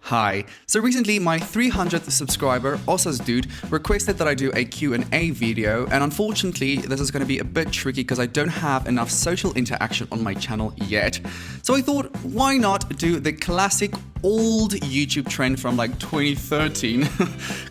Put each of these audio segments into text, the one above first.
Hi. So recently my 300th subscriber, Osas Dude, requested that I do a Q&A video, and unfortunately this is going to be a bit tricky because I don't have enough social interaction on my channel yet. So I thought, why not do the classic old YouTube trend from like 2013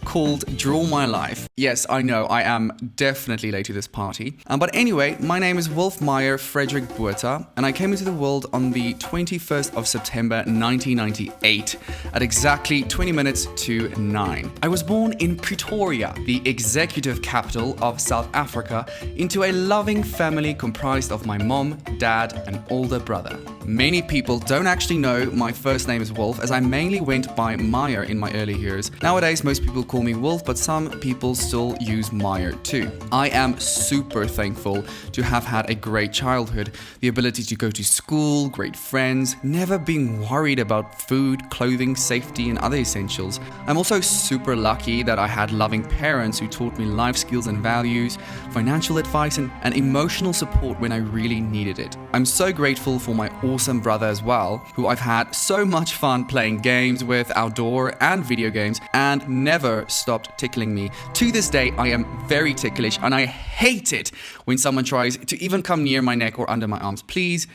called Draw My Life. Yes, I know, I am definitely late to this party. But anyway, my name is Wolf Meyer Frederick Buerta, and I came into the world on the 21st of September 1998 at exactly 20 minutes to 9. I was born in Pretoria, the executive capital of South Africa, into a loving family comprised of my mom, dad, and older brother. Many people don't actually know my first name is Wolf, as I mainly went by Meyer in my early years. Nowadays, most people call me Wolf, but some people still use Meyer too. I am super thankful to have had a great childhood, the ability to go to school, great friends, never being worried about food, clothing, safety, and other essentials. I'm also super lucky that I had loving parents who taught me life skills and values, financial advice, and emotional support when I really needed it. I'm so grateful for my awesome brother as well, who I've had so much fun playing games with, outdoor and video games, and never stopped tickling me. To this day, I am very ticklish, and I hate it when someone tries to even come near my neck or under my arms. Please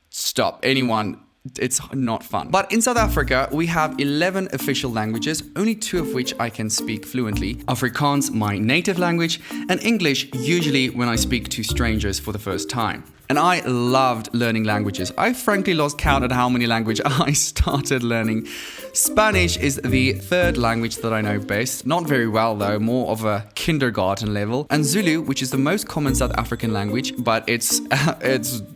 stop. Anyone. It's not fun. But in South Africa, we have 11 official languages, only 2 of which I can speak fluently. Afrikaans, my native language, and English, usually when I speak to strangers for the first time. And I loved learning languages. I frankly lost count at how many languages I started learning. Spanish is the 3rd language that I know best. Not very well though, more of a kindergarten level. And Zulu, which is the most common South African language, but it's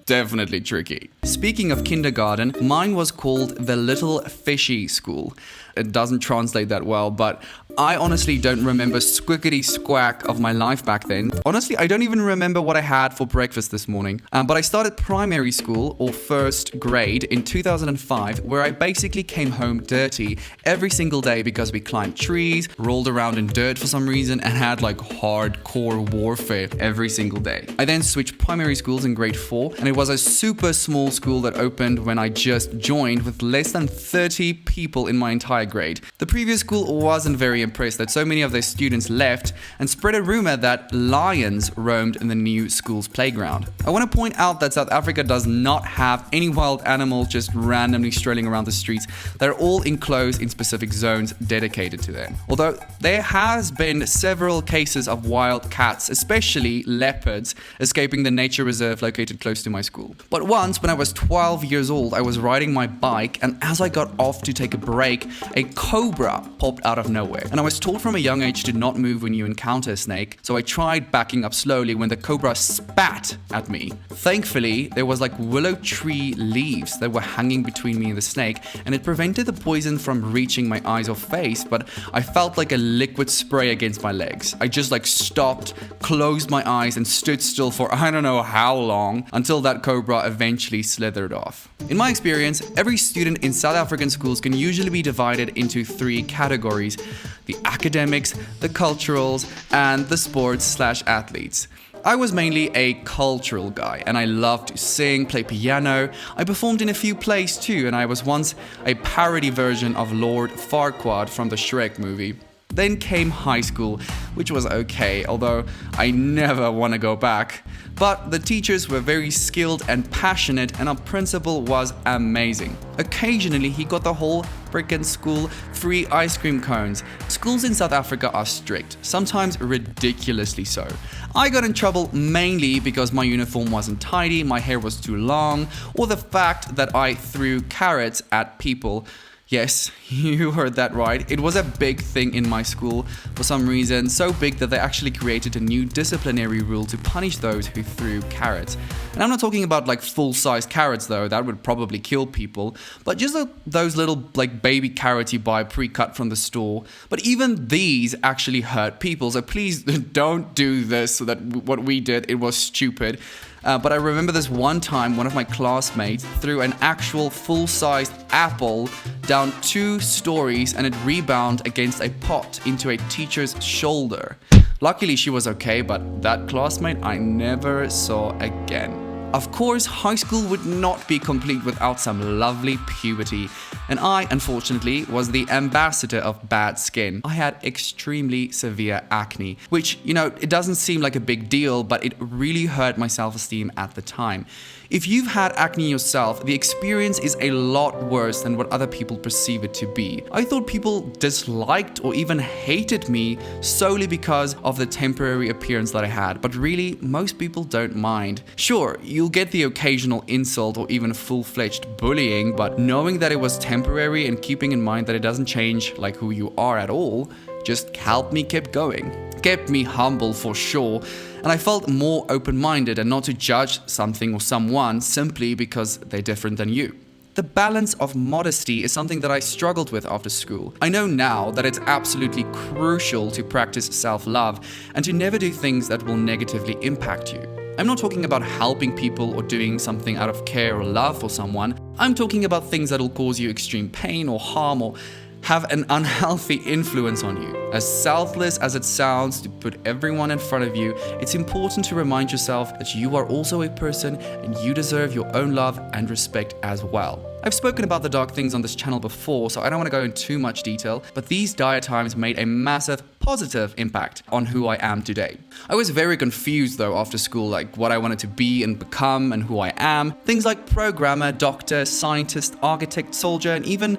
definitely tricky. Speaking of kindergarten, mine was called the Little Fishy School. It doesn't translate that well, but I honestly don't remember squickety squack of my life back then. Honestly, I don't even remember what I had for breakfast this morning. But I started primary school, or 1st grade, in 2005, where I basically came home dirty every single day because we climbed trees, rolled around in dirt for some reason, and had like hardcore warfare every single day. I then switched primary schools in grade 4, and it was a super small school that opened when I just joined, with less than 30 people in my entire grade. The previous school wasn't very impressed that so many of their students left and spread a rumor that lions roamed in the new school's playground. I want to point out that South Africa does not have any wild animals just randomly strolling around the streets. They're all enclosed in specific zones dedicated to them. Although there has been several cases of wild cats, especially leopards, escaping the nature reserve located close to my school. But once, when I was 12 years old, I was riding my bike, and as I got off to take a break, a cobra popped out of nowhere. And I was taught from a young age to not move when you encounter a snake, so I tried backing up slowly when the cobra spat at me. Thankfully, there was like willow tree leaves that were hanging between me and the snake, and it prevented the poison from reaching my eyes or face, but I felt like a liquid spray against my legs. I just stopped, closed my eyes, and stood still for I don't know how long until that cobra eventually slithered off. In my experience, every student in South African schools can usually be divided into 3 categories: the academics, the culturals, and the sports/athletes. I was mainly a cultural guy, and I loved to sing, play piano. I performed in a few plays too, and I was once a parody version of Lord Farquaad from the Shrek movie. Then came high school, which was okay, although I never want to go back. But the teachers were very skilled and passionate, and our principal was amazing. Occasionally, he got the whole frickin' school free ice cream cones. Schools in South Africa are strict, sometimes ridiculously so. I got in trouble mainly because my uniform wasn't tidy, my hair was too long, or the fact that I threw carrots at people. Yes, you heard that right. It was a big thing in my school for some reason, so big that they actually created a new disciplinary rule to punish those who threw carrots. And I'm not talking about full-size carrots though, that would probably kill people, but just those little baby carrots you buy pre-cut from the store. But even these actually hurt people, so please don't do this. So that what we did, it was stupid. But I remember this one time, one of my classmates threw an actual full-sized apple down 2 stories, and it rebounded against a pot into a teacher's shoulder. Luckily, she was okay, but that classmate I never saw again. Of course, high school would not be complete without some lovely puberty, and I, unfortunately, was the ambassador of bad skin. I had extremely severe acne, which, it doesn't seem like a big deal, but it really hurt my self-esteem at the time. If you've had acne yourself, the experience is a lot worse than what other people perceive it to be. I thought people disliked or even hated me solely because of the temporary appearance that I had, but really, most people don't mind. Sure, you'll get the occasional insult or even full-fledged bullying, but knowing that it was temporary and keeping in mind that it doesn't change like who you are at all, just helped me keep going. Kept me humble for sure, and I felt more open-minded and not to judge something or someone simply because they're different than you. The balance of modesty is something that I struggled with after school. I know now that it's absolutely crucial to practice self-love and to never do things that will negatively impact you. I'm not talking about helping people or doing something out of care or love for someone. I'm talking about things that will cause you extreme pain or harm or have an unhealthy influence on you. As selfless as it sounds to put everyone in front of you, it's important to remind yourself that you are also a person and you deserve your own love and respect as well. I've spoken about the dark things on this channel before, so I don't want to go into too much detail, but these dire times made a massive positive impact on who I am today. I was very confused though after school, like what I wanted to be and become and who I am. Things like programmer, doctor, scientist, architect, soldier, and even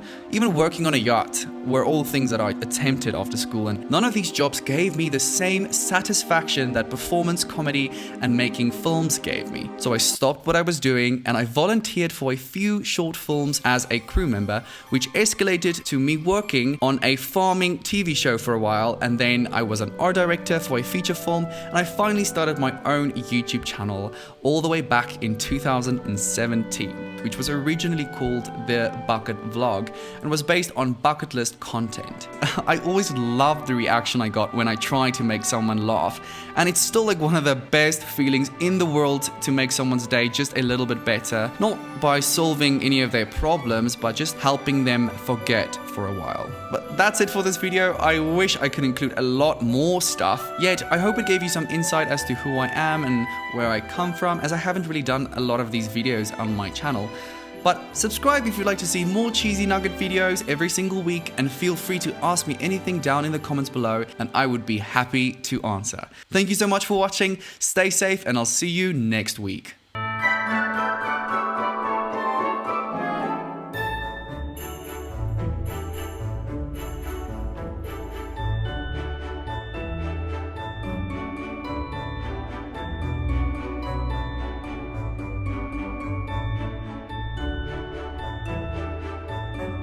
working on a yacht were all things that I attempted after school, and none of these jobs gave me the same satisfaction that performance comedy and making films gave me. So I stopped what I was doing and I volunteered for a few short films as a crew member, which escalated to me working on a farming TV show for a while, and then I was an art director for a feature film, and I finally started my own YouTube channel all the way back in 2017, which was originally called The Bucket Vlog and was based on bucket list content. I always loved the reaction I got when I tried to make someone laugh, and it's still like one of the best feelings in the world to make someone's day just a little bit better, not by solving any of their problems, but just helping them forget for a while. But that's it for this video. I wish I could include a lot more stuff, yet I hope it gave you some insight as to who I am and where I come from, as I haven't really done a lot of these videos on my channel. But subscribe if you'd like to see more cheesy nugget videos every single week, and feel free to ask me anything down in the comments below and I would be happy to answer. Thank you so much for watching, stay safe, and I'll see you next week.